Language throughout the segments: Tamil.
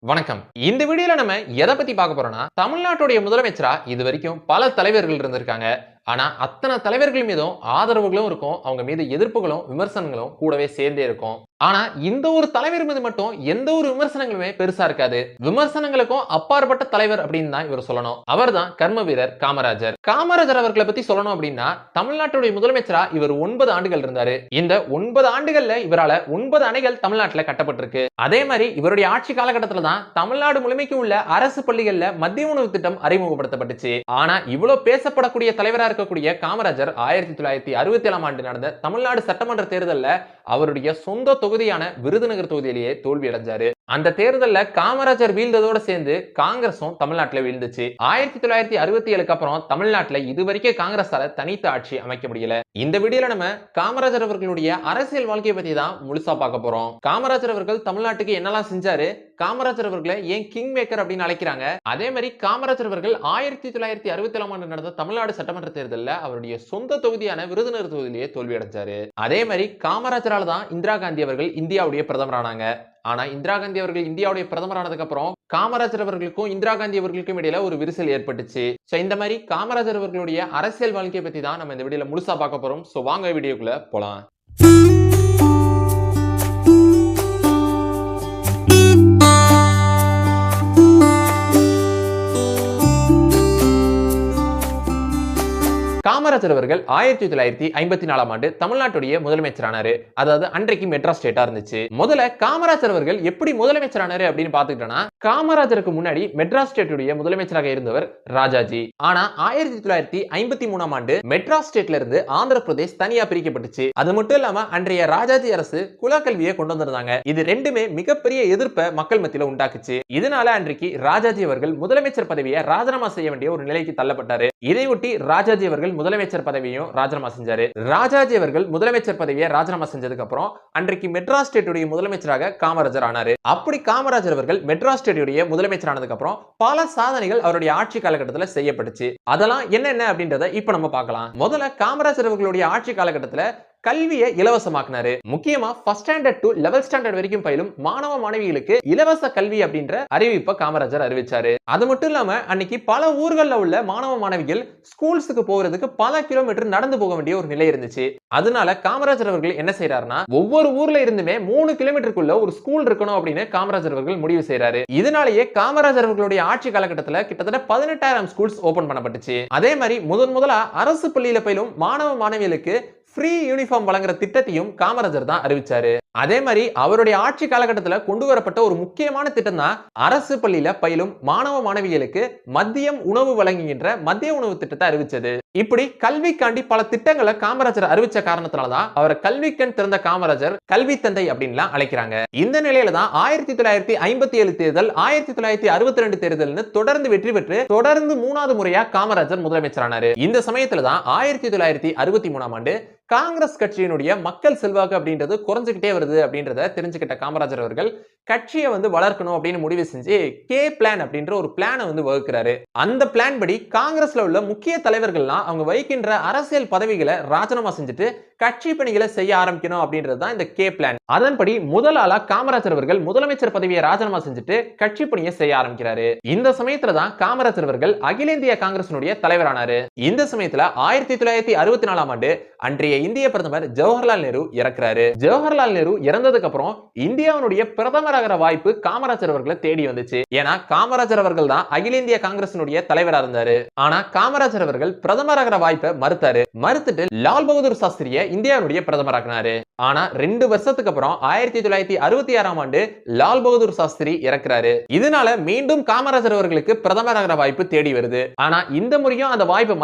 வணக்கம். இந்த வீடியோல நம்ம எதை பத்தி பார்க்க போறோம்னா, தமிழ்நாட்டுடைய முதலமைச்சரா இதுவரைக்கும் பல தலைவர்கள் இருந்திருக்காங்க. ஆனா, அத்தனை தலைவர்கள் மீதும் ஆதரவுகளும் இருக்கும். அவங்க மீது எதிர்ப்புகளும், விமர்சனங்களும் கூடவே சேர்ந்தே இருக்கும். ஆனா, இந்த ஒரு தலைவர் மீது மட்டும் எந்த ஒரு விமர்சனங்களுமே பெருசா இருக்காது. விமர்சனங்களுக்கும் அப்பாற்பட்ட தலைவர் அப்படின்னு தான் இவர் சொல்லணும். அவர்தான் கர்ம வீரர் காமராஜர். காமராஜர் அவர்களை பத்தி சொல்லணும் அப்படின்னா, தமிழ்நாட்டுடைய முதலமைச்சரா இவர் 9 ஆண்டுகள் இருந்தாரு. இந்த 9 ஆண்டுகள்ல இவரால 9 அணைகள் தமிழ்நாட்டுல கட்டப்பட்டிருக்கு. அதே மாதிரி இவருடைய ஆட்சி காலகட்டத்துல தான் தமிழ்நாடு முழுமைக்கும் உள்ள அரசு பள்ளிகள்ல மதிய உணவு திட்டம் அறிமுகப்படுத்தப்பட்டுச்சு. ஆனா, இவ்வளவு பேசப்படக்கூடிய தலைவரா இருக்கக்கூடிய காமராஜர் 1967ஆம் ஆண்டு நடந்த தமிழ்நாடு சட்டமன்ற தேர்தல்ல அவருடைய சொந்த தொகுதியான விருதுநகர் தொகுதியிலேயே தோல்வி அடைஞ்சாரு. அந்த தேர்தல்ல காமராஜர் வீழ்ந்ததோட சேர்ந்து காங்கிரஸும் தமிழ்நாட்டுல வீழ்ந்துச்சு. 1967க்கு அப்புறம் தமிழ்நாட்டுல இதுவரைக்கும் காங்கிரஸால தனித்த ஆட்சி அமைக்க முடியல. இந்த வீடியோல நம்ம காமராஜர் அவர்களுடைய அரசியல் வாழ்க்கையை பத்தி தான் முழுசா பார்க்க போறோம். காமராஜர் அவர்கள் தமிழ்நாட்டுக்கு என்னெல்லாம் செஞ்சாரு, காமராஜர் அவர்களை ஏன் கிங் மேக்கர் அப்படின்னு அழைக்கிறாங்க, அதே மாதிரி காமராஜர் அவர்கள் 1967ஆம் ஆண்டு நடந்த தமிழ்நாடு சட்டமன்ற தேர்தல்ல அவருடைய சொந்த தொகுதியான விருதுநகர் தொகுதியிலேயே தோல்வி அடைஞ்சாரு. அதே மாதிரி காமராஜரால தான் இந்திரா காந்தி அவர்கள் இந்தியாவுடைய பிரதமரானாங்க. ஆனா, இந்திரா காந்தி அவர்கள் இந்தியாவுடைய பிரதமரானதுக்கு அப்புறம் காமராஜர் அவர்களுக்கும் இந்திரா காந்தி அவர்களுக்கும் இடையில ஒரு விரிசல் ஏற்பட்டுச்சு. சோ இந்த மாதிரி காமராஜர் அவர்களுடைய அரசியல் வாழ்க்கையை பத்தி தான் நம்ம இந்த வீடியோல முழுசா பார்க்க போறோம். சோ வாங்க வீடியோக்குள்ள போலாம். காமராஜர் அவர்கள் 1954ஆம் ஆண்டு தமிழ்நாட்டுடைய முதலமைச்சரானாரு. அதாவது அன்றைக்கு மெட்ராஸ் ஸ்டேட்டா இருந்துச்சு. முதல்ல காமராஜர் அவர்கள் எப்படி முதலமைச்சரானாரு அப்படின்னு பாத்துக்கிட்டோம்னா, காமராஜருக்கு முன்னாடி மெட்ராஸ் ஸ்டேட்டுடைய முதலமைச்சராக இருந்தவர் ராஜாஜி. ஆனா 1953ஆம் ஆண்டு மெட்ராஸ் ஸ்டேட்ல இருந்து ஆந்திர பிரதேஷ் தனியா பிரிக்கப்பட்டுச்சு. அது மட்டும் இல்லாம அன்றைய ராஜாஜி அரசு குலக்கல்வியை கொண்டு வந்திருந்தாங்க. இது ரெண்டுமே மிகப்பெரிய எதிர்ப்பை மக்கள் மத்தியில உண்டாக்குச்சு. இதனால அன்றைக்கு ராஜாஜி அவர்கள் முதலமைச்சர் பதவியை ராஜினாமா செய்ய வேண்டிய ஒரு நிலைக்கு தள்ளப்பட்டாரு. இதையொட்டி ராஜாஜி அவர்கள் முதலமைச்சர் பதவியையும் ராஜினாமா செஞ்சாரு. ராஜாஜி அவர்கள் முதலமைச்சர் பதவியை ராஜினாமா செஞ்சதுக்கு அப்புறம் அன்றைக்கு மெட்ராஸ் ஸ்டேட்டுடைய முதலமைச்சராக காமராஜர் ஆனாரு. அப்படி காமராஜர் அவர்கள் மெட்ராஸ் ஸ்டேட்டுடைய முதலமைச்சர் ஆனதுக்கு அப்புறம் பல சாதனைகள் அவருடைய ஆட்சி காலகட்டத்தில் செய்யப்பட்டுச்சு. அதெல்லாம் என்னென்ன அப்படின்றத இப்ப நம்ம பார்க்கலாம். முதல்ல காமராஜர் அவர்களுடைய ஆட்சி காலகட்டத்தில் கல்வியை இலவசமாக்குனாரு. முக்கியமா first standard to 11th standard வரைக்கும் பயிலும் மாணவ மாணவிகளுக்கு இலவச கல்வி அப்படின்ற அறிவிப்பை காமராஜர் அறிவிச்சாரு. அது மட்டும் இல்லாம அன்னைக்கு பல ஊர்கள்ல உள்ள மாணவ மாணவிகள் ஸ்கூல்ஸுக்கு போறதுக்கு பல கிலோமீட்டர் நடந்து போக வேண்டிய ஒரு நிலை இருந்துச்சு. அதனால காமராஜர் அவர்கள் என்ன செய்யறாருன்னா, ஒவ்வொரு ஊர்ல இருந்துமே 3 கிலோமீட்டருக்குள்ள ஒரு ஸ்கூல் இருக்கணும் அப்படின்னு காமராஜர் அவர்கள் முடிவு செய்யறாரு. இதனாலேயே காமராஜர் அவர்களுடைய ஆட்சி காலகட்டத்தில் கிட்டத்தட்ட 18,000 ஸ்கூல்ஸ் ஓபன் பண்ணப்பட்டுச்சு. அதே மாதிரி முதலா அரசு பள்ளியில பயிலும் மாணவ மாணவிகளுக்கு ஃப்ரீ யூனிஃபார்ம் வழங்குற திட்டத்தையும் காமராஜர் தான் அறிவிச்சாரு. அதே மாதிரி அவருடைய ஆட்சி காலகட்டத்தில் கொண்டு வரப்பட்ட ஒரு முக்கியமான திட்டம் தான் அரசு பள்ளியில பயிலும் மாணவ மாணவிகளுக்கு மதியம் உணவு வழங்குகின்ற மதிய உணவு திட்டத்தை அறிவிச்சது. இப்படி கல்விக்காண்டி பல திட்டங்களை காமராஜர் அறிவிச்ச காரணத்தினாலதான் அவரை கல்விக்கண் திறந்த காமராஜர் கல்வி தந்தை அப்படின்னு அழைக்கிறாங்க. இந்த நிலையில தான் 1957 தேர்தல் 1962 தேர்தல்னு தொடர்ந்து வெற்றி பெற்று தொடர்ந்து 3வது முறையா காமராஜர் முதலமைச்சரானாரு. இந்த சமயத்துல தான் 1963ஆம் ஆண்டு காங்கிரஸ் கட்சியினுடைய மக்கள் செல்வாக்கு அப்படின்றது குறைஞ்சுக்கிட்டே வருது அப்படின்றத தெரிஞ்சுக்கிட்ட காமராஜர் அவர்கள் கட்சியை வளர்க்கணும் அப்படின்னு முடிவு செஞ்சு கே பிளான் அப்படின்ற ஒரு பிளானை வகுக்கிறாரு. அந்த பிளான் படி காங்கிரஸ்ல உள்ள முக்கிய தலைவர்கள்லாம் அவங்க வகிக்கின்ற அரசியல் பதவிகளை ராஜினாமா செஞ்சுட்டு கட்சி பணிகளை செய்ய ஆரம்பிக்கணும் அப்படின்றது தான் இந்த கே பிளான். அதன்படி முதல் ஆளா காமராஜர் அவர்கள் முதலமைச்சர் பதவியை ராஜினாமா செஞ்சுட்டு கட்சி பணியை செய்ய ஆரம்பிக்கிறாரு. இந்த சமயத்துல தான் காமராஜர் அவர்கள் அகில இந்திய காங்கிரசினுடைய தலைவரானாரு. இந்த சமயத்துல 1964ஆம் ஆண்டு அன்றைய இந்திய பிரதமர் ஜவஹர்லால் நேரு இறக்குறாரு. ஜவஹர்லால் நேரு இறந்ததுக்கு அப்புறம் இந்தியாவுடைய பிரதமராகிற வாய்ப்பு காமராஜர் அவர்களை தேடி வந்துச்சு. ஏன்னா காமராஜர் அவர்கள் தான் அகில இந்திய காங்கிரசினுடைய தலைவரா இருந்தாரு. ஆனா காமராஜர் அவர்கள் பிரதமராகிற வாய்ப்பை மறுத்துட்டு லால் பகதூர் சாஸ்திரியை இந்தியாவுடைய பிரதமராக்கினாரு. ஆனா 2 வருஷத்துக்கு அப்புறம் 1966ஆம் ஆண்டு லால் பகதூர் சாஸ்திரி இறக்குறாரு. இதனால மீண்டும் காமராஜர் அவர்களுக்கு பிரதமராகிற வாய்ப்பு தேடி வருது. ஆனா இந்த முறையும் அந்த வாய்ப்பை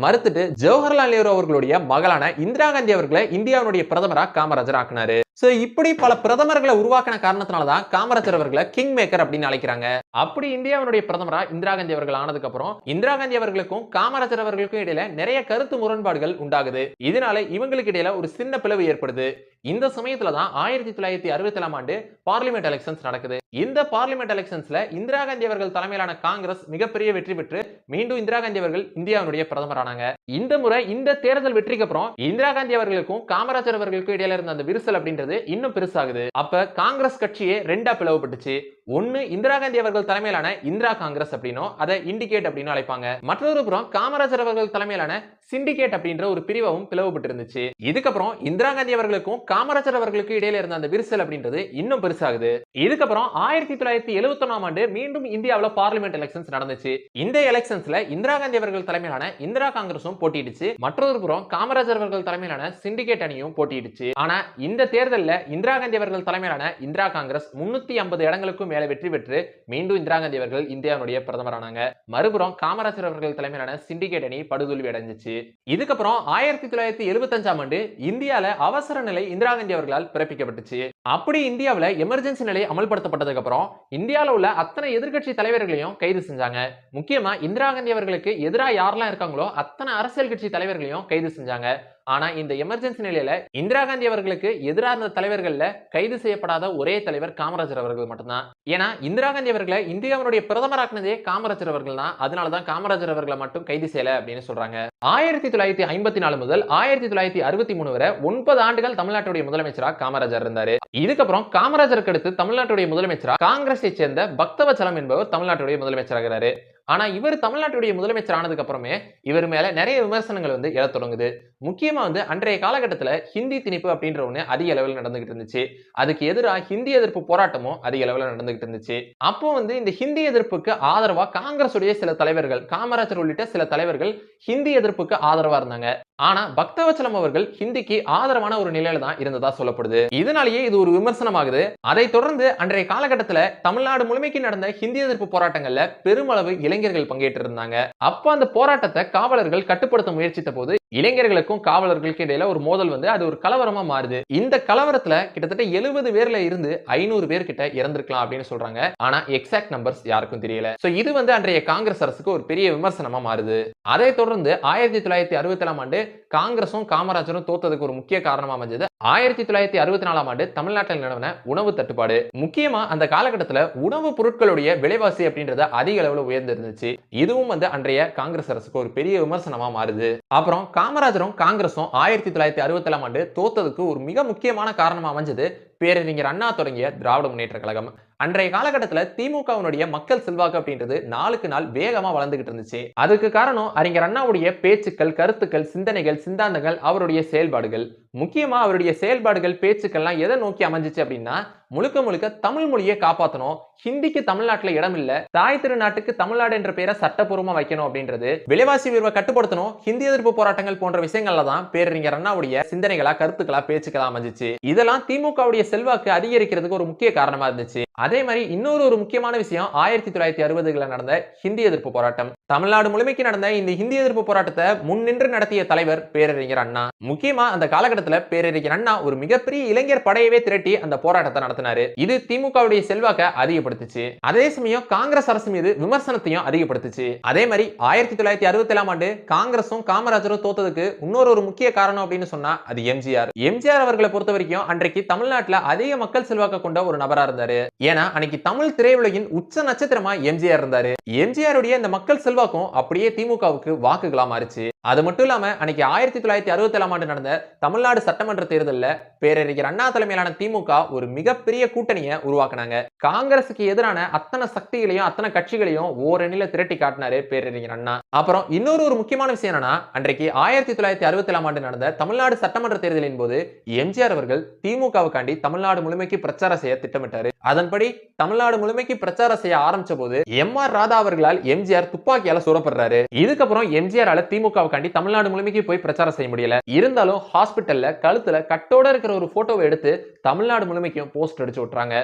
மறுத்துட்டு ஜவஹர்லால் நேரு அவர்களுடைய மகளான இந்திரா காந்தி அவர்களை இந்தியாவுடைய பிரதமரா காமராஜர் ஆக்கினாரு. சோ இப்படி பல பிரதமர்களை உருவாக்கின காரணத்தினாலதான் காமராஜர் அவர்களை கிங் மேக்கர் அப்படின்னு அழைக்கிறாங்க. அப்படி இந்தியாவுடைய பிரதமரா இந்திரா காந்தி அவர்கள் ஆனதுக்கு அப்புறம் இந்திரா காந்தி அவர்களுக்கும் காமராஜர் அவர்களுக்கும் இடையில நிறைய கருத்து முரண்பாடுகள் உண்டாகுது. இதனால இவங்களுக்கு இடையில ஒரு சின்ன பிளவு ஏற்படுது. இந்த சமயத்துல தான் 1967ஆம் ஆண்டு பார்லிமெண்ட் எலெக்ஷன்ஸ் நடக்குது. இந்த பார்லிமெண்ட் எலெக்ஷன்ஸ்ல இந்திரா காந்தி அவர்கள் தலைமையிலான காங்கிரஸ் மிகப்பெரிய வெற்றி பெற்று மீண்டும் இந்திரா காந்தி அவர்கள் இந்தியாவுடைய பிரதமர் ஆனாங்க. இந்த முறை இந்த தேர்தல் வெற்றிக்கு அப்புறம் இந்திரா காந்தி அவர்களுக்கும் காமராஜர் அவர்களுக்கும் இடையில இருந்த அந்த விரிசல் அப்படின்றது இன்னும் பெருசாகுது. அப்ப காங்கிரஸ் கட்சியே ரெண்டா பிளவுபட்டுச்சு. ஒன்னு இந்திரா காந்தி அவர்கள் தலைமையிலான இந்திரா காங்கிரஸ் அப்படின்னும் அதை இண்டிகேட் அப்படின்னு அழைப்பாங்க. மற்றொரு புறம் காமராஜர் அவர்கள் தலைமையிலான சிண்டிகேட் அப்படின்ற ஒரு பிரிவும் பிளவுபட்டு இருந்துச்சு. இதுக்கப்புறம் இந்திரா காந்தி அவர்களுக்கும் காமராஜர் அவர்களுக்கும் இடையில இருந்த அந்த விரிசல் அப்படின்றது இன்னும் பெருசாகுது. இதுக்கப்புறம் 1971ஆம் ஆண்டு மீண்டும் இந்தியாவில் பார்லிமெண்ட் எலெக்ஷன்ஸ் நடந்துச்சு. இந்த எலெக்ஷன்ஸ்ல இந்திரா காந்தி அவர்கள் தலைமையிலான இந்திரா காங்கிரஸும் போட்டியிடுச்சு. மற்றொரு புறம் காமராஜர் அவர்கள் தலைமையிலான சிண்டிகேட் அணியும் போட்டியிடுச்சு. ஆனா இந்த தேர்தலில் இந்திரா காந்தி அவர்கள் தலைமையிலான இந்திரா காங்கிரஸ் 350 இடங்களுக்கும் மேல வெற்றி பெற்று மீண்டும் இந்திரா காந்தி அவர்கள் இந்தியாவுடைய பிரதமர் ஆனாங்க. மறுபுறம் காமராஜர் அவர்கள் தலைமையிலான சிண்டிகேட் அணி படுதோல்வி அடைஞ்சிச்சு. இதுக்கப்புறம் 1975ஆம் ஆண்டு இந்தியால அவசர நிலை இந்திரா காந்தி அவர்களால் பிறப்பிக்கப்பட்டுச்சு. அப்படி இந்தியாவில் எமர்ஜென்சி நிலை அமல்படுத்தப்பட்டதுக்கு அப்புறம் இந்தியாவில் உள்ள அத்தனை எதிர்கட்சி தலைவர்களையும் கைது செஞ்சாங்க. முக்கியமா இந்திரா காந்தி அவர்களுக்கு எதிராக யாரெல்லாம் இருக்காங்களோ அத்தனை அரசியல் கட்சி தலைவர்களையும் கைது செஞ்சாங்க. ஆனா இந்த எமர்ஜென்சி நிலையில இந்திரா காந்தி அவர்களுக்கு எதிராக இருந்த தலைவர்கள்ல கைது செய்யப்படாத ஒரே தலைவர் காமராஜர் அவர்கள் மட்டும்தான். ஏன்னா இந்திரா காந்தி அவர்களை இந்தியாவுடைய பிரதமராக்குனதே காமராஜர் அவர்கள் தான். அதனாலதான் காமராஜர் அவர்களை மட்டும் கைது செய்யல அப்படின்னு சொல்றாங்க. 1954 முதல் 1963 வரை 9 ஆண்டுகள் தமிழ்நாட்டுடைய முதலமைச்சரா காமராஜர் இருந்தாரு. இதுக்கப்புறம் காமராஜருக்கு அடுத்து தமிழ்நாட்டுடைய முதலமைச்சரா காங்கிரஸை சேர்ந்த பக்தவச்சலம் என்பவர் தமிழ்நாட்டுடைய முதலமைச்சராகிறாரு. ஆனா இவர் தமிழ்நாட்டுடைய முதலமைச்சர் ஆனதுக்கு அப்புறமே இவர் மேல நிறைய விமர்சனங்கள் எழத் தொடங்குது. முக்கியமா அன்றைய காலகட்டத்தில் ஹிந்தி திணிப்பு அப்படின்ற ஒண்ணு அதிக அளவில் நடந்துகிட்டு இருந்துச்சு. அதுக்கு எதிராக ஹிந்தி எதிர்ப்பு போராட்டமும் அதிக அளவில் நடந்துகிட்டு இருந்துச்சு. அப்போ இந்த ஹிந்தி எதிர்ப்புக்கு ஆதரவா காங்கிரஸ் உடைய சில தலைவர்கள், காமராஜர் உள்ளிட்ட சில தலைவர்கள் ஹிந்தி எதிர்ப்புக்கு ஆதரவா இருந்தாங்க. ஆனா பக்தவச்சலம் அவர்கள் ஹிந்திக்கு ஆதரவான ஒரு நிலையில தான் இருந்ததா சொல்லப்படுது. இதனாலேயே இது ஒரு விமர்சனமாகுது. அதை தொடர்ந்து அன்றைய காலகட்டத்தில் தமிழ்நாடு முழுமைக்கு நடந்த ஹிந்தி எதிர்ப்பு போராட்டங்கள்ல பெருமளவு இளைஞர்கள் பங்கேற்று இருந்தாங்க. அப்ப அந்த போராட்டத்தை காவலர்கள் கட்டுப்படுத்த முயற்சித்த போது இளைஞர்களுக்கும் காவலர்களுக்கு இடையில ஒரு மோதல் அது ஒரு கலவரமா மாறுது. இந்த கலவரத்துல கிட்டத்தட்ட 70 பேர்ல இருந்து 500 பேர் கிட்ட இறந்திருக்கலாம் அப்படின்னு சொல்றாங்க. ஆனா எக்ஸாக்ட் நம்பர்ஸ் யாருக்கும் தெரியல. இது அன்றைய காங்கிரஸ் அரசுக்கு ஒரு பெரிய விமர்சனமா மாறுது. அதை தொடர்ந்து 1967ஆம் ஆண்டு காங்கிரசும் காமராஜரும் தோத்ததுக்கு ஒரு முக்கிய காரணமா அமைஞ்சது 1964ஆம் ஆண்டு தமிழ்நாட்டில் நிலவின உணவு தட்டுப்பாடு. முக்கியமா அந்த காலகட்டத்தில் உணவு பொருட்களுடைய விலைவாசி அப்படின்றது அதிக அளவில் உயர்ந்திருந்துச்சு. இதுவும் அன்றைய காங்கிரஸ் அரசுக்கு ஒரு பெரிய விமர்சனமா மாறுது. அப்புறம் காமராஜரும் காங்கிரசும் 1967ஆம் ஆண்டு தோத்ததுக்கு ஒரு மிக முக்கியமான காரணமா அமைஞ்சது பேரறிஞர் அண்ணா தொடங்கிய திராவிட முன்னேற்ற கழகம். அன்றைய காலகட்டத்தில் திமுகவினுடைய மக்கள் செல்வாக்கு அப்படின்றது நாளுக்கு நாள் வேகமா வளர்ந்துகிட்டு இருந்துச்சு. அதுக்கு காரணம் அறிஞர் அண்ணாவுடைய பேச்சுக்கள், கருத்துக்கள், சிந்தனைகள், சிந்தாந்தங்கள், அவருடைய செயல்பாடுகள். முக்கியமா அவருடைய செயல்பாடுகள், பேச்சுக்கள்லாம் எதை நோக்கி அமைஞ்சிச்சு அப்படின்னா முழுக்க முழுக்க தமிழ் மொழியை காப்பாற்றணும், ஹிந்திக்கு தமிழ்நாட்டுல இடம் இல்ல, தாய் திருநாட்டுக்கு தமிழ்நாடு என்ற பெயரை சட்டப்பூர்வமா வைக்கணும் அப்படின்றது, விலைவாசி உயர்வை கட்டுப்படுத்தணும், ஹிந்தி எதிர்ப்பு போராட்டங்கள் போன்ற விஷயங்கள்ல தான் பேரறிஞர் அண்ணாவுடைய சிந்தனைகளா, கருத்துக்களா, பேச்சுக்களா அமைஞ்சிச்சு. இதெல்லாம் திமுகவுடைய செல்வாக்கு அதிகரிக்கிறதுக்கு ஒரு முக்கிய காரணமா இருந்துச்சு. அதே மாதிரி இன்னொரு முக்கியமான விஷயம் 1960களில் நடந்த ஹிந்தி எதிர்ப்பு போராட்டம். தமிழ்நாடு முழுமைக்கு நடந்த இந்த ஹிந்தி எதிர்ப்பு போராட்டத்தை முன்னின்று நடத்திய தலைவர் பேரறிஞர் அண்ணா. முக்கியமா அந்த காலகட்டத்தில் பேரறிஞர் அண்ணா ஒரு மிகப்பெரிய இளைஞர் படையவே திரட்டி அந்த போராட்டத்தை நடத்தினாரு. இது திமுகவுடைய செல்வாக்க அதிகப்படுத்துச்சு. அதே சமயம் காங்கிரஸ் அரசு மீது விமர்சனத்தையும் அதிகப்படுத்துச்சு. அதே மாதிரி 1967ஆம் ஆண்டு காங்கிரசும் காமராஜரும் தோத்ததுக்கு இன்னொரு முக்கிய காரணம் அப்படின்னு சொன்னா அது எம்ஜிஆர். எம்ஜிஆர் அவர்களை பொறுத்த வரைக்கும் அன்றைக்கு தமிழ்நாட்டில் அதிக மக்கள் செல்வாக்க கொண்ட ஒரு நபரா இருந்தாரு. ஏன்னா அன்னைக்கு தமிழ் திரையுலகின் உச்ச நட்சத்திரமா எம்ஜிஆர் இருந்தாரு. எம்ஜிஆருடைய இந்த மக்கள் செல்வாக்கும் அப்படியே திமுகவுக்கு வாக்குகளா மாறிச்சு. அது மட்டும் இல்லாம அன்னைக்கு 1967ஆம் ஆண்டு நடந்த தமிழ்நாடு சட்டமன்ற தேர்தலில் பேரறிஞர் அண்ணா தலைமையிலான திமுக ஒரு மிகப்பெரிய கூட்டணியை உருவாக்குனாங்க. காங்கிரசுக்கு எதிரான அத்தனை சக்திகளையும் அத்தனை கட்சிகளையும் ஓரணியில திரட்டி காட்டினாரு பேரறிஞர் அண்ணா. அப்புறம் இன்னொரு முக்கியமான விஷயம் என்னன்னா அன்றைக்கு 1967ஆம் ஆண்டு நடந்த தமிழ்நாடு சட்டமன்ற தேர்தலின் போது எம்ஜிஆர் அவர்கள் திமுகவுக்காண்டி தமிழ்நாடு முழுமைக்கு பிரச்சாரம் செய்ய திட்டமிட்டாரு. அதன்படி தமிழ்நாடு முழுமைக்கு பிரச்சாரம் செய்ய ஆரம்பிச்ச போது எம்.ஆர். ராதா அவர்களால் எம்ஜிஆர் துப்பாக்கியால சுடப்படுறாரு. இதுக்கப்புறம் எம்ஜிஆரால திமுகவுக்காண்டி தமிழ்நாடு முழுமைக்கு போய் பிரச்சாரம் செய்ய முடியல. இருந்தாலும் ஹாஸ்பிட்டல்ல கழுத்துல கட்டோட இருக்கிற ஒரு போட்டோவை எடுத்து தமிழ்நாடு முழுமைக்கும் போஸ்ட் அடிச்சு விட்டுறாங்க.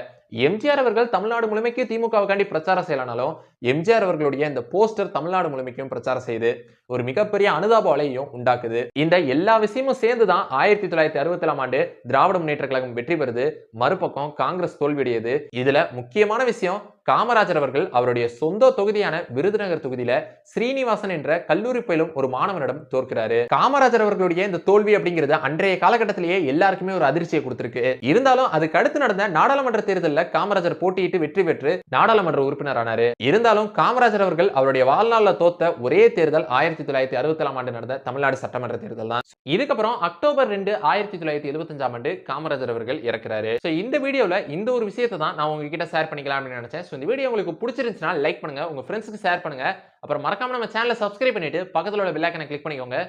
எம்ஜிஆர் அவர்கள் தமிழ்நாடு முழுமைக்கு திமுகவுக்காண்டி பிரச்சாரம் செய்யலனாலும் எம்ஜிஆர் அவர்களுடைய இந்த போஸ்டர் தமிழ்நாடு முழுமைக்கும் பிரச்சாரம் செய்து ஒரு மிகப்பெரிய அனுதாப அலையையும் உண்டாக்குது. இந்த எல்லா விஷயமும் சேர்ந்துதான் 1967ஆம் ஆண்டு திராவிட முன்னேற்ற கழகம் வெற்றி பெறுது. மறுபக்கம் காங்கிரஸ் தோல்வியடையுது. இதுல முக்கியமான விஷயம், காமராஜர் அவர்கள் அவருடைய சொந்த தொகுதியான விருதுநகர் தொகுதியில ஸ்ரீனிவாசன் என்ற கல்லூரி பயிலும் ஒரு மாணவனிடம் தோற்கிறாரு. காமராஜர் அவர்களுடைய இந்த தோல்வி அப்படிங்கிறது அன்றைய காலகட்டத்திலேயே எல்லாருக்குமே ஒரு அதிர்ச்சியை கொடுத்திருக்கு. இருந்தாலும் அதுக்கு அடுத்து நடந்த நாடாளுமன்ற தேர்தலில் காமராஜர் போட்டியிட்டு வெற்றி பெற்று நாடாளுமன்ற உறுப்பினர் ஆனாரு. இருந்தாலும் காமராஜர் அவர்கள் அவருடைய வாழ்நாளில் தோத்த ஒரே தேர்தல் 1967ஆம் ஆண்டு நடந்த தமிழ்நாடு சட்டமன்ற தேர்தல் தான். இதுக்கப்புறம் அக்டோபர் 2 1975ஆம் ஆண்டு காமராஜர் அவர்கள் இறக்கிறாரு. இந்த வீடியோல இந்த ஒரு விஷயத்தை தான் நான் உங்ககிட்ட ஷேர் பண்ணிக்கலாம் அப்படின்னு நினைச்சேன். இந்த வீடியோ உங்களுக்கு பிடிச்சிருந்துச்சுனா லைக் பண்ணுங்க, உங்க ஃப்ரெண்ட்ஸ்க்கு ஷேர் பண்ணுங்க. அப்புறம் மறக்காம நம்ம சேனலை சப்ஸ்கிரைப் பண்ணிட்டு பக்கத்துல உள்ள பெல் ஐகானை கிளிக் பண்ணிக்கோங்க.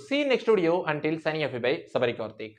see you next video. Until signing off by Sabari Karthik.